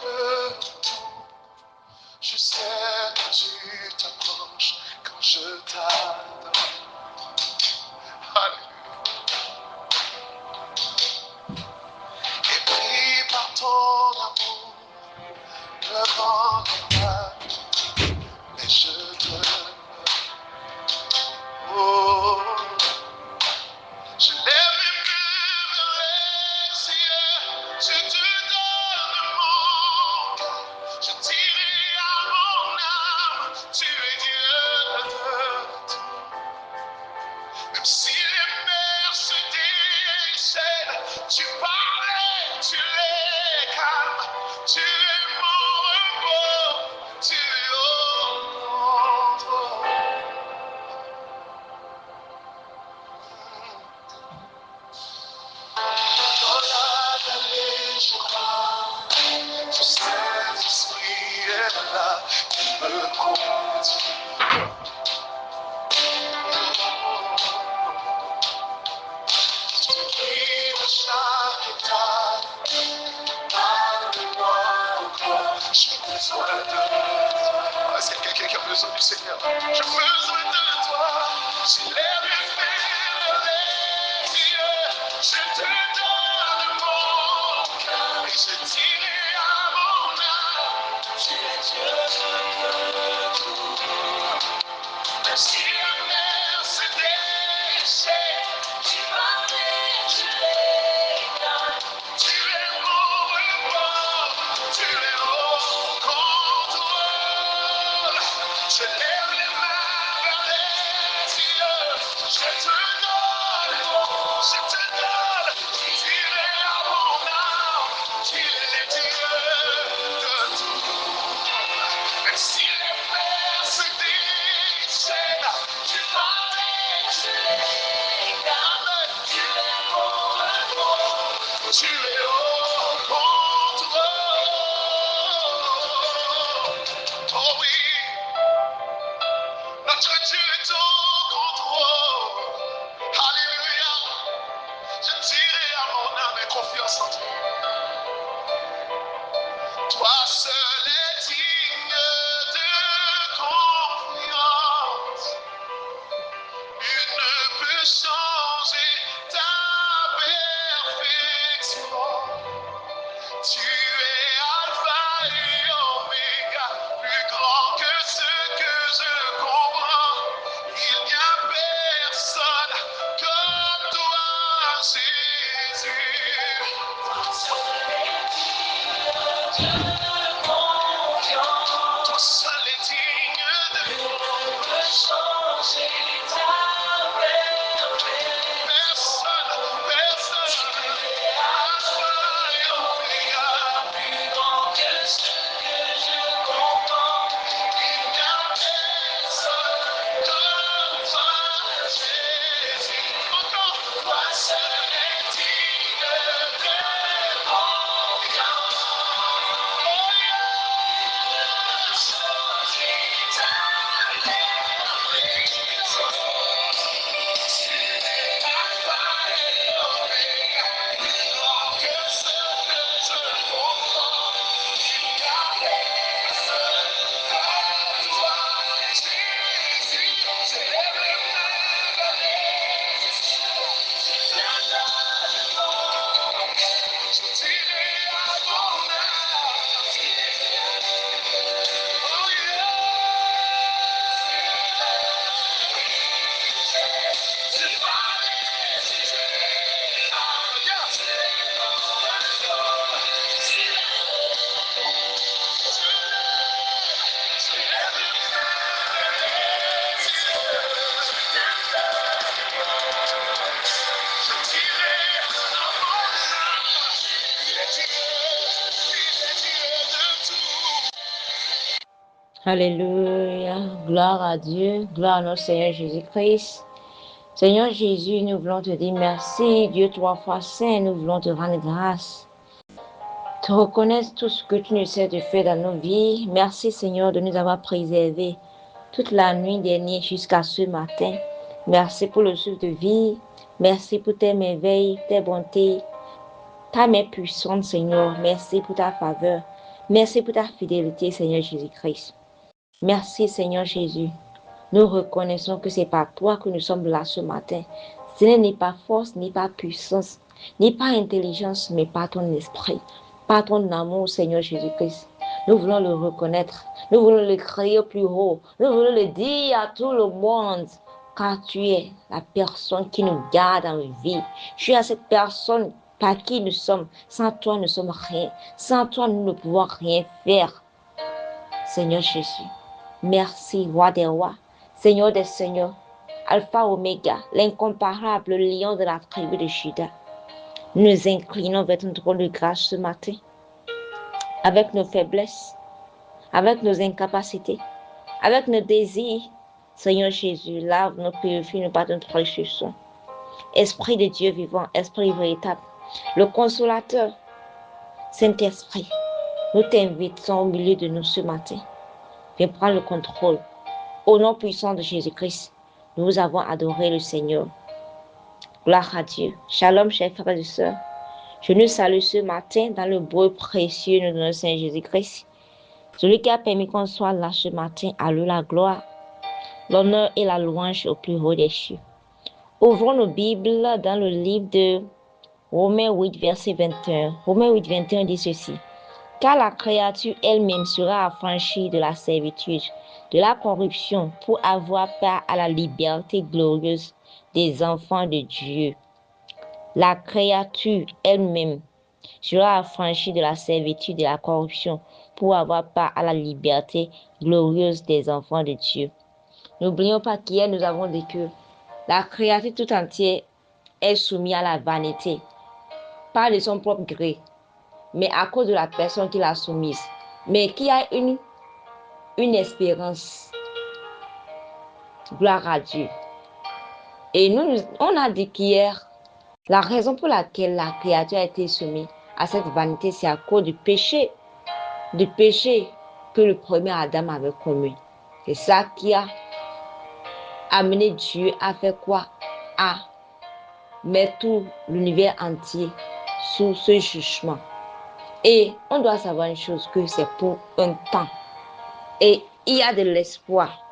le tout. Je sais que tu t'approches quand je t'adore. Alléluia. Et pris par ton amour, le grand dommage, mais je te... Oh, je lève mes yeux, je te donne mon cœur, je dirai à mon âme, tu es Dieu de tout. Même si les mers se déchaînent, tu parlais, tu les calmes, tu es mon repos, tu es au contrôle. Au-delà d'aller, je crois, tu sais, l'esprit est là, qui me conduit. Je prie de chaque étape, parle-moi encore, j'ai besoin de toi. Est-ce qu'il y a quelqu'un qui a besoin du Seigneur? J'ai besoin de toi, j'ai l'air les yeux, je te donne mon cœur, et je dirai à mon âme, tu es Dieu de tout. Même si la mer se déchaîne, tu parlais, je l'éclate. Tu es mon repos, tu es au contrôle. Je lève les mains vers les cieux, je te donne, tu es à mon âme, tu es Dieu de tout. Même si les mers se déchaînent, tu parlais, je l'éclate. Tu es mon repos, tu es au contrôle. Oh oui, notre Dieu est au contrôle. Alléluia. Je dirai à mon âme et confiance en toi. Toi seul est digne de confiance. Nul ne peut changer ta perfection. Tu es Alpha et Oméga, plus grand que ce que je comprends. Il n'y a personne comme toi, Jésus. Toi seul est digne de changer ta personne, Alpha et Oméga, plus grand que ce que je comprends. Il n'y a personne comme toi, Jésus. Encore, toi seul est digne de confiance. Oh yeah, changer ta Alléluia, gloire à Dieu, gloire à notre Seigneur Jésus-Christ. Seigneur Jésus, nous voulons te dire merci, Dieu trois fois saint, nous voulons te rendre grâce. Te reconnaître tout ce que tu nous sais de faire dans nos vies. Merci Seigneur de nous avoir préservés toute la nuit dernière jusqu'à ce matin. Merci pour le souffle de vie. Merci pour tes merveilles, tes bontés, ta main puissante Seigneur. Merci pour ta faveur. Merci pour ta fidélité, Seigneur Jésus-Christ. Merci, Seigneur Jésus. Nous reconnaissons que c'est par toi que nous sommes là ce matin. Ce n'est pas force, ni pas puissance, ni pas intelligence, mais par ton esprit, par ton amour, Seigneur Jésus-Christ. Nous voulons le reconnaître. Nous voulons le crier au plus haut. Nous voulons le dire à tout le monde. Car tu es la personne qui nous garde en vie. Tu es cette personne par qui nous sommes. Sans toi, nous ne sommes rien. Sans toi, nous ne pouvons rien faire. Seigneur Jésus, merci, roi des rois, Seigneur des seigneurs, Alpha Oméga, l'incomparable lion de la tribu de Juda. Nous nous inclinons vers ton trône de grâce ce matin, avec nos faiblesses, avec nos incapacités, avec nos désirs. Seigneur Jésus, lave-nous, purifie-nous par ton précieux sang. Esprit de Dieu vivant, Esprit véritable, le consolateur, Saint-Esprit, nous t'invitons au milieu de nous ce matin. Viens prendre le contrôle. Au nom puissant de Jésus-Christ, nous avons adoré le Seigneur. Gloire à Dieu. Shalom, chers frères et sœurs. Je nous salue ce matin dans le beau précieux de notre Seigneur Jésus-Christ. Celui qui a permis qu'on soit là ce matin, à lui la gloire, l'honneur et la louange au plus haut des cieux. Ouvrons nos Bibles dans le livre de Romains 8, verset 21. Romains 8, 21 dit ceci. Car la créature elle-même sera affranchie de la servitude, de la corruption, pour avoir part à la liberté glorieuse des enfants de Dieu. La créature elle-même sera affranchie de la servitude, de la corruption, pour avoir part à la liberté glorieuse des enfants de Dieu. N'oublions pas qu'hier nous avons dit que la créature tout entière est soumise à la vanité, pas de son propre gré, mais à cause de la personne qui l'a soumise, mais qui a une espérance. Gloire à Dieu. Et nous, on a dit qu'hier, la raison pour laquelle la créature a été soumise à cette vanité, c'est à cause du péché que le premier Adam avait commis. C'est ça qui a amené Dieu à faire quoi? À mettre tout l'univers entier sous ce jugement. Et on doit savoir une chose, que c'est pour un temps. Et il y a de l'espoir.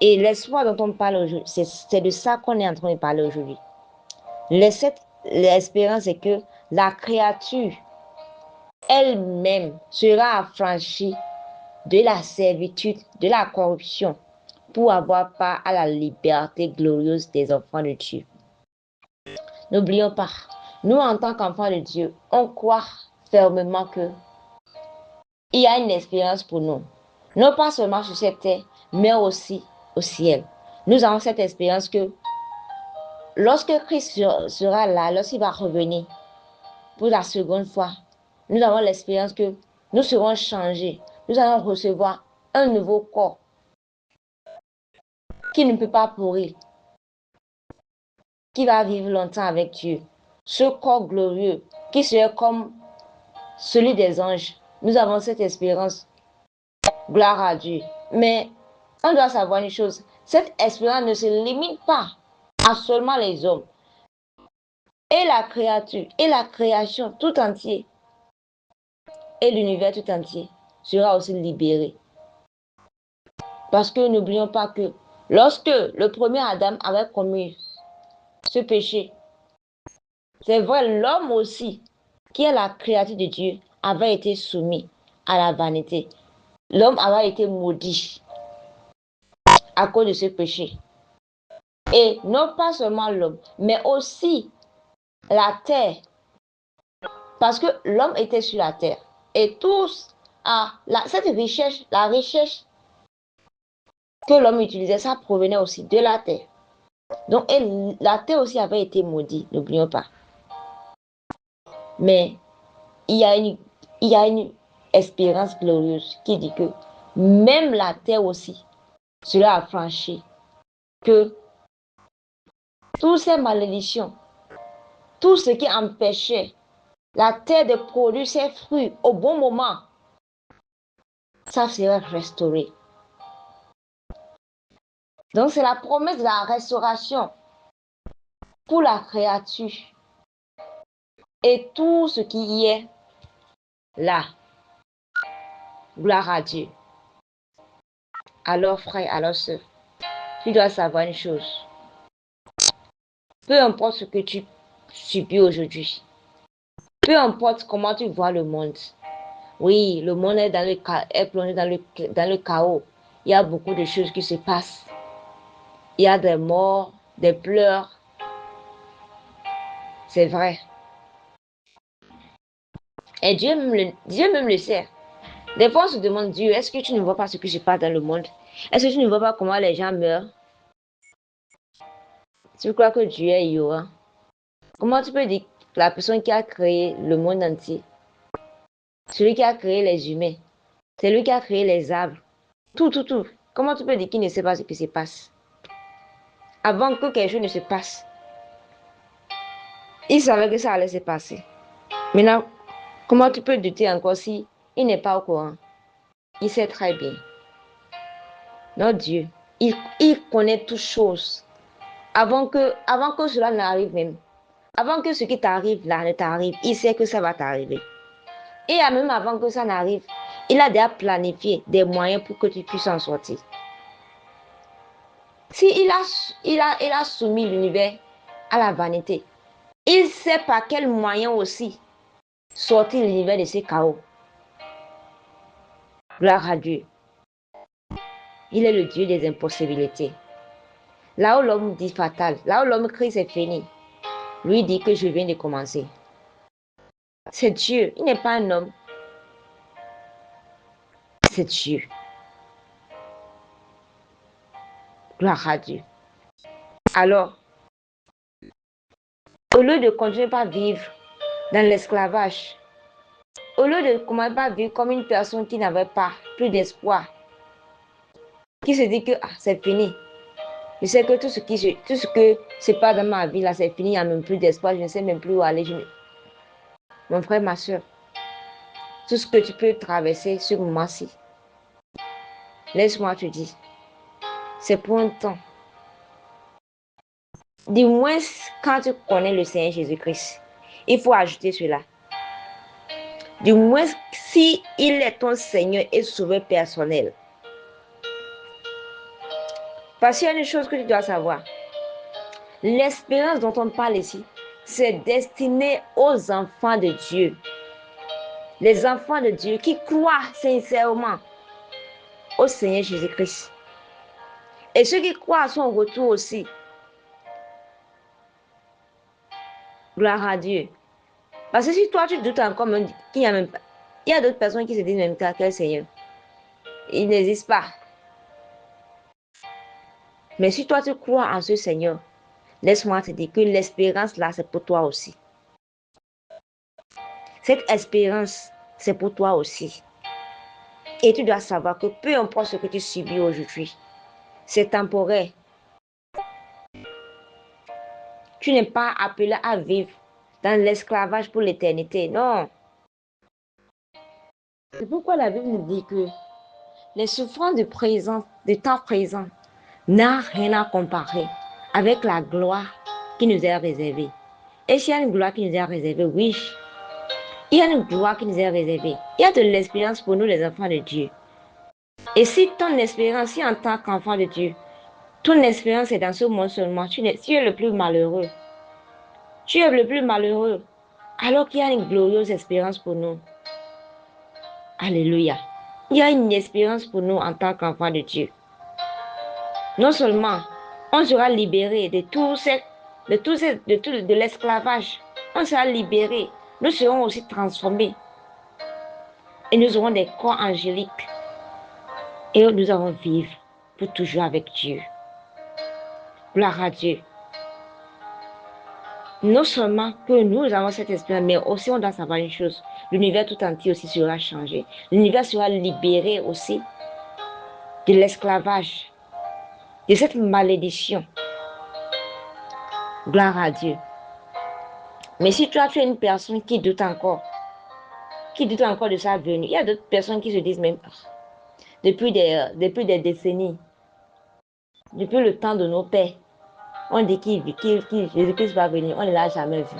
Et l'espoir dont on parle aujourd'hui, c'est de ça qu'on est en train de parler aujourd'hui. L'espérance est que la créature elle-même sera affranchie de la servitude, de la corruption, pour avoir part à la liberté glorieuse des enfants de Dieu. N'oublions pas, nous en tant qu'enfants de Dieu, on croit fermement que il y a une espérance pour nous. Non pas seulement sur cette terre, mais aussi au ciel. Nous avons cette espérance que lorsque Christ sera là, lorsqu'il va revenir pour la seconde fois, nous avons l'espérance que nous serons changés. Nous allons recevoir un nouveau corps qui ne peut pas pourrir, qui va vivre longtemps avec Dieu. Ce corps glorieux qui sera comme celui des anges. Nous avons cette espérance. Gloire à Dieu. Mais on doit savoir une chose. Cette espérance ne se limite pas à seulement les hommes. Et la créature, et la création tout entier, et l'univers tout entier sera aussi libéré. Parce que n'oublions pas que lorsque le premier Adam avait commis ce péché, c'est vrai, l'homme aussi, qui est la créature de Dieu, avait été soumis à la vanité. L'homme avait été maudit à cause de ce péché. Et non pas seulement l'homme, mais aussi la terre. Parce que l'homme était sur la terre. Et tous, cette richesse, la richesse que l'homme utilisait, ça provenait aussi de la terre. Donc, la terre aussi avait été maudite, n'oublions pas. Mais il y a une espérance glorieuse qui dit que même la terre aussi sera affranchie. Que toutes ces malédictions, tout ce qui empêchait la terre de produire ses fruits au bon moment, ça sera restauré. Donc c'est la promesse de la restauration pour la créature et tout ce qui y est là. Gloire à Dieu. Alors, frère, alors, sœur, tu dois savoir une chose. Peu importe ce que tu subis aujourd'hui, peu importe comment tu vois le monde, oui, le monde est plongé dans le chaos. Il y a beaucoup de choses qui se passent. Il y a des morts, des pleurs. C'est vrai. Et Dieu même le sait. Des fois, on se demande, Dieu, est-ce que tu ne vois pas ce que se passe dans le monde? Est-ce que tu ne vois pas comment les gens meurent? Tu crois que Dieu est ignorant? Comment tu peux dire que la personne qui a créé le monde entier, celui qui a créé les humains, c'est lui qui a créé les arbres, tout, tout, tout. Comment tu peux dire qu'il ne sait pas ce qui se passe? Avant que quelque chose ne se passe, il savait que ça allait se passer. Maintenant, comment tu peux douter encore si il n'est pas au courant? Il sait très bien. Notre Dieu, il connaît toutes choses. Avant que cela n'arrive même. Avant que ce qui t'arrive là ne t'arrive, il sait que ça va t'arriver. Et même avant que ça n'arrive, il a déjà planifié des moyens pour que tu puisses en sortir. Si il a soumis l'univers à la vanité, il sait par quel moyen aussi sortir l'univers de ce chaos. Gloire à Dieu. Il est le Dieu des impossibilités. Là où l'homme dit fatal, là où l'homme crie c'est fini, lui dit que je viens de commencer. C'est Dieu, il n'est pas un homme. C'est Dieu. Gloire à Dieu. Alors, au lieu de continuer à vivre dans l'esclavage, au lieu de commencer à vivre comme une personne qui n'avait pas plus d'espoir, qui se dit que c'est fini. Je sais que tout ce que c'est pas dans ma vie là, c'est fini, il n'y a même plus d'espoir, je ne sais même plus où aller. Mon frère, ma soeur, tout ce que tu peux traverser ce moment-ci, laisse-moi te dire, c'est pour un temps. Du moins, quand tu connais le Seigneur Jésus-Christ, il faut ajouter cela. Du moins, si il est ton Seigneur et Sauveur personnel. Parce qu'il y a une chose que tu dois savoir. L'espérance dont on parle ici, c'est destiné aux enfants de Dieu. Les enfants de Dieu qui croient sincèrement au Seigneur Jésus-Christ. Et ceux qui croient à son retour aussi. Gloire à Dieu. Parce que si toi tu doutes encore qu'il y a même pas, il y a d'autres personnes qui se disent même quel Seigneur. Il n'existe pas. Mais si toi tu crois en ce Seigneur, laisse-moi te dire que l'espérance là, c'est pour toi aussi. Cette espérance, c'est pour toi aussi. Et tu dois savoir que peu importe ce que tu subis aujourd'hui, c'est temporaire. Tu n'es pas appelé à vivre dans l'esclavage pour l'éternité, non. C'est pourquoi la Bible nous dit que les souffrances du temps présent, n'a rien à comparer avec la gloire qui nous est réservée. Et s'il y a une gloire qui nous est réservée, oui, il y a une gloire qui nous est réservée. Il y a de l'espérance pour nous, les enfants de Dieu. Et si ton espérance, si en tant qu'enfant de Dieu, ton espérance est dans ce monde seulement, tu es le plus malheureux. Tu es le plus malheureux. Alors qu'il y a une glorieuse espérance pour nous. Alléluia. Il y a une espérance pour nous en tant qu'enfants de Dieu. Non seulement on sera libéré de l'esclavage, on sera libéré. Nous serons aussi transformés. Et nous aurons des corps angéliques. Et nous allons vivre pour toujours avec Dieu. Gloire à Dieu. Non seulement que nous avons cette espérance, mais aussi on doit savoir une chose. L'univers tout entier aussi sera changé. L'univers sera libéré aussi de l'esclavage, de cette malédiction. Gloire à Dieu. Mais si tu es une personne qui doute encore de sa venue, il y a d'autres personnes qui se disent même, depuis des décennies, depuis le temps de nos pères, on dit qu'il Jésus-Christ va venir, on ne l'a jamais vu.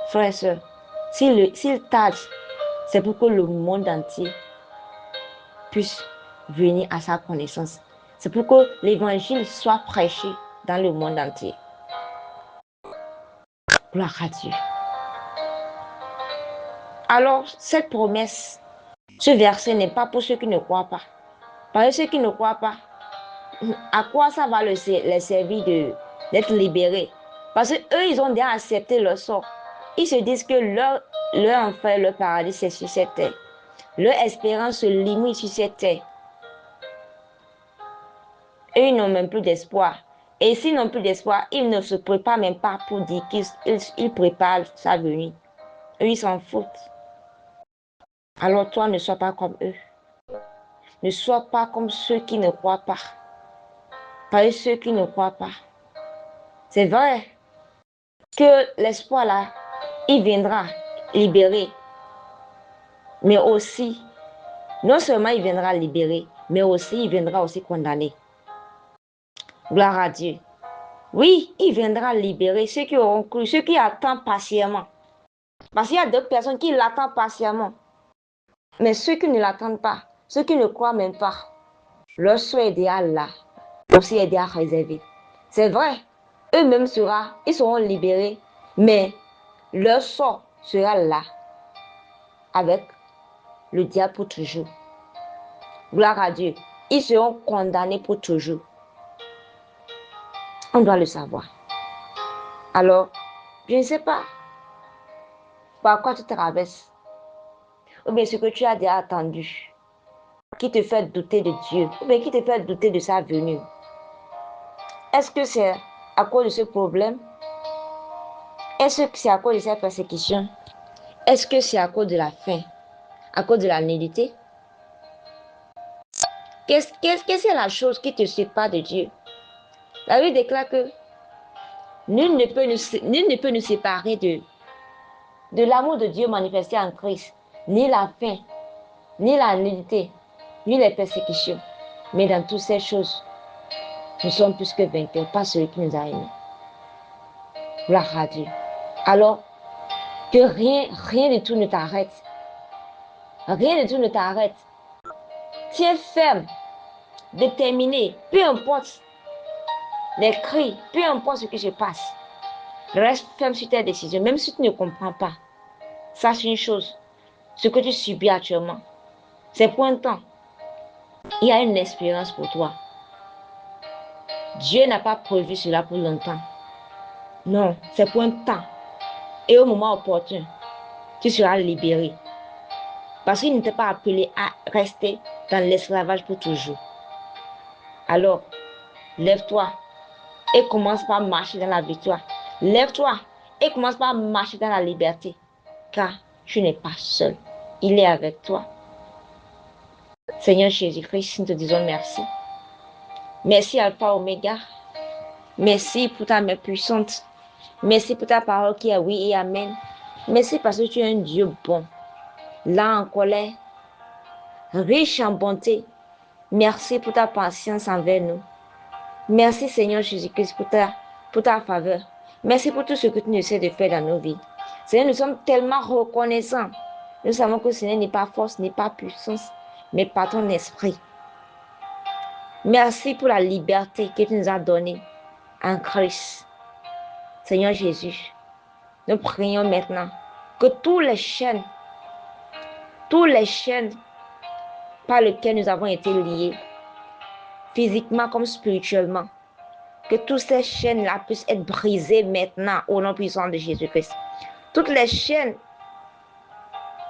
Frères et sœurs, s'il tarde, c'est pour que le monde entier puissent venir à sa connaissance. C'est pour que l'évangile soit prêché dans le monde entier. Gloire à Dieu. Alors, cette promesse, ce verset n'est pas pour ceux qui ne croient pas. Parce que ceux qui ne croient pas, à quoi ça va les servir d'être libérés? Parce qu'eux, ils ont déjà accepté leur sort. Ils se disent que leur enfer, leur paradis, c'est sur cette terre. Leur espérance se limite sur cette terre. Eux, ils n'ont même plus d'espoir. Et s'ils n'ont plus d'espoir, ils ne se préparent même pas pour dire qu'ils préparent sa venue. Eux, ils s'en foutent. Alors toi, ne sois pas comme eux. Ne sois pas comme ceux qui ne croient pas. Pas ceux qui ne croient pas. C'est vrai que l'espoir là, il viendra libérer. Mais aussi, non seulement il viendra libérer, mais aussi il viendra aussi condamner. Gloire à Dieu. Oui, il viendra libérer ceux qui auront cru, ceux qui attendent patiemment. Parce qu'il y a d'autres personnes qui l'attendent patiemment. Mais ceux qui ne l'attendent pas, ceux qui ne croient même pas, leur sort est déjà là, aussi est déjà réservé. C'est vrai, eux-mêmes ils seront libérés, mais leur sort sera là, avec le diable pour toujours. Gloire à Dieu. Ils seront condamnés pour toujours. On doit le savoir. Alors, je ne sais pas par quoi tu traverses, ou bien ce que tu as déjà attendu, qui te fait douter de Dieu, ou bien qui te fait douter de sa venue. Est-ce que c'est à cause de ce problème? Est-ce que c'est à cause de cette persécution? Est-ce que c'est à cause de la faim? À cause de la nudité? Qu'est-ce que c'est la chose qui te sépare de Dieu? La Bible déclare que nul ne peut nous séparer de l'amour de Dieu manifesté en Christ, ni la faim, ni la nudité, ni les persécutions. Mais dans toutes ces choses, nous sommes plus que vainqueurs par celui qui nous a aimés. Gloire à Dieu. Alors, que rien du tout ne t'arrête. Rien du tout ne t'arrête. Tiens ferme, déterminé, peu importe les cris, peu importe ce qui se passe. Reste ferme sur tes décisions, même si tu ne comprends pas. Sache une chose, ce que tu subis actuellement, c'est pour un temps. Il y a une espérance pour toi. Dieu n'a pas prévu cela pour longtemps. Non, c'est pour un temps. Et au moment opportun, tu seras libéré. Parce qu'il ne t'a pas appelé à rester dans l'esclavage pour toujours. Alors, lève-toi et commence par marcher dans la victoire. Lève-toi et commence par marcher dans la liberté. Car tu n'es pas seul. Il est avec toi. Seigneur Jésus-Christ, nous te disons merci. Merci Alpha Oméga. Merci pour ta main puissante. Merci pour ta parole qui est oui et amen. Merci parce que tu es un Dieu bon, lent en colère, riche en bonté. Merci pour ta patience envers nous. Merci Seigneur Jésus-Christ pour ta faveur. Merci pour tout ce que tu nous essaies de faire dans nos vies. Seigneur, nous sommes tellement reconnaissants. Nous savons que ce n'est pas force, n'est pas puissance, mais par ton esprit. Merci pour la liberté que tu nous as donnée en Christ. Seigneur Jésus, nous prions maintenant que tous les chaînes par lesquelles nous avons été liés, physiquement comme spirituellement, que toutes ces chaînes-là puissent être brisées maintenant au nom puissant de Jésus-Christ. Toutes les chaînes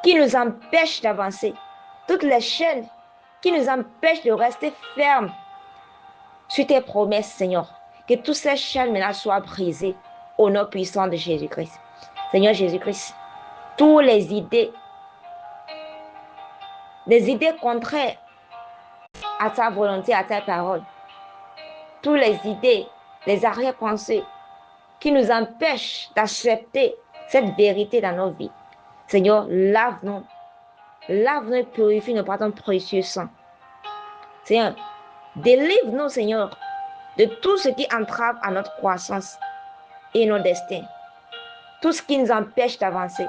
qui nous empêchent d'avancer, toutes les chaînes qui nous empêchent de rester fermes sur tes promesses, Seigneur, que toutes ces chaînes maintenant soient brisées au nom puissant de Jésus-Christ. Seigneur Jésus-Christ, toutes les idées contraires à ta volonté, à ta parole, toutes les idées, les arrière-pensées qui nous empêchent d'accepter cette vérité dans nos vies. Seigneur, lave-nous et purifie-nous par ton précieux sang. Seigneur, délivre-nous, Seigneur, de tout ce qui entrave à notre croissance et nos destins. Tout ce qui nous empêche d'avancer.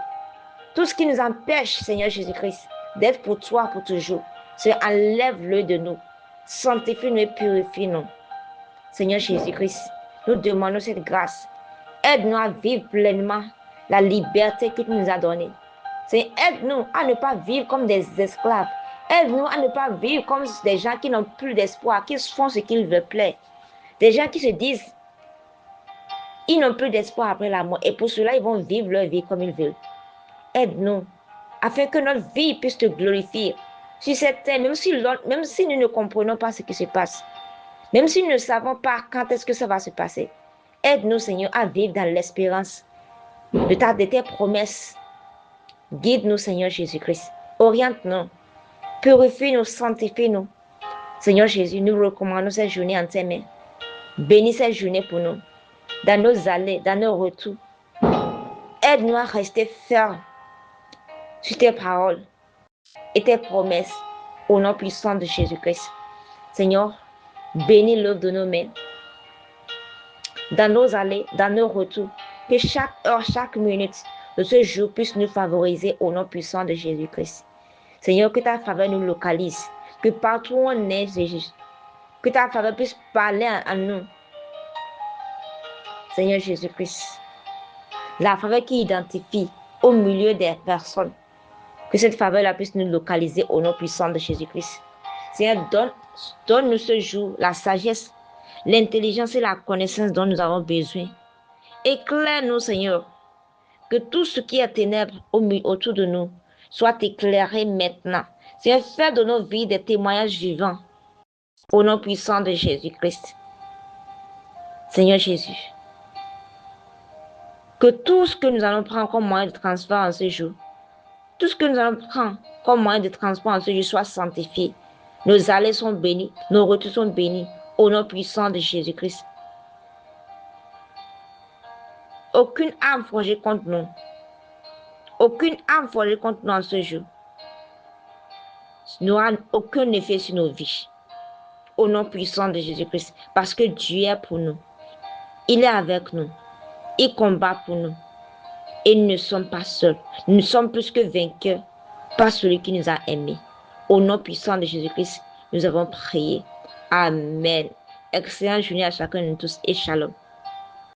Tout ce qui nous empêche, Seigneur Jésus-Christ, d'être pour toi pour toujours. Seigneur, enlève-le de nous. Sanctifie-nous et purifie-nous. Seigneur Jésus-Christ, nous demandons cette grâce. Aide-nous à vivre pleinement la liberté que tu nous as donnée. Seigneur, aide-nous à ne pas vivre comme des esclaves. Aide-nous à ne pas vivre comme des gens qui n'ont plus d'espoir, qui font ce qu'ils veulent plaire. Des gens qui se disent, ils n'ont plus d'espoir après la mort. Et pour cela, ils vont vivre leur vie comme ils veulent. Aide-nous, afin que notre vie puisse te glorifier sur cette terre, même si nous ne comprenons pas ce qui se passe. Même si nous ne savons pas quand est-ce que ça va se passer. Aide-nous, Seigneur, à vivre dans l'espérance de tes promesses. Guide-nous, Seigneur Jésus-Christ. Oriente-nous. Purifie-nous, sanctifie-nous. Seigneur Jésus, nous recommandons cette journée en tes mains. Bénis cette journée pour nous. Dans nos allées, dans nos retours. Aide-nous à rester fermes sur tes paroles et tes promesses au nom puissant de Jésus-Christ. Seigneur, bénis l'œuvre de nos mains. Dans nos allées, dans nos retours. Que chaque heure, chaque minute de ce jour puisse nous favoriser au nom puissant de Jésus-Christ. Seigneur, que ta faveur nous localise. Que partout où on est, Jésus, que ta faveur puisse parler à nous. Seigneur Jésus-Christ, la faveur qui identifie au milieu des personnes, que cette faveur-là puisse nous localiser au nom puissant de Jésus-Christ. Seigneur, donne-nous ce jour la sagesse, l'intelligence et la connaissance dont nous avons besoin. Éclaire-nous, Seigneur, que tout ce qui est ténèbres autour de nous soit éclairé maintenant. Seigneur, fais de nos vies des témoignages vivants au nom puissant de Jésus-Christ. Seigneur Jésus, que tout ce que nous allons prendre comme moyen de transport en ce jour, tout ce que nous allons prendre comme moyen de transport en ce jour soit sanctifié. Nos allées sont bénies, nos retours sont bénis au nom puissant de Jésus-Christ. Aucune âme forgée contre nous, aucune âme forgée contre nous en ce jour n'aura aucun effet sur nos vies. Au nom puissant de Jésus-Christ, parce que Dieu est pour nous. Il est avec nous. Il combat pour nous. Et nous ne sommes pas seuls. Nous sommes plus que vainqueurs par celui qui nous a aimés. Au nom puissant de Jésus-Christ, nous avons prié. Amen. Excellente journée à chacun de nous tous et shalom.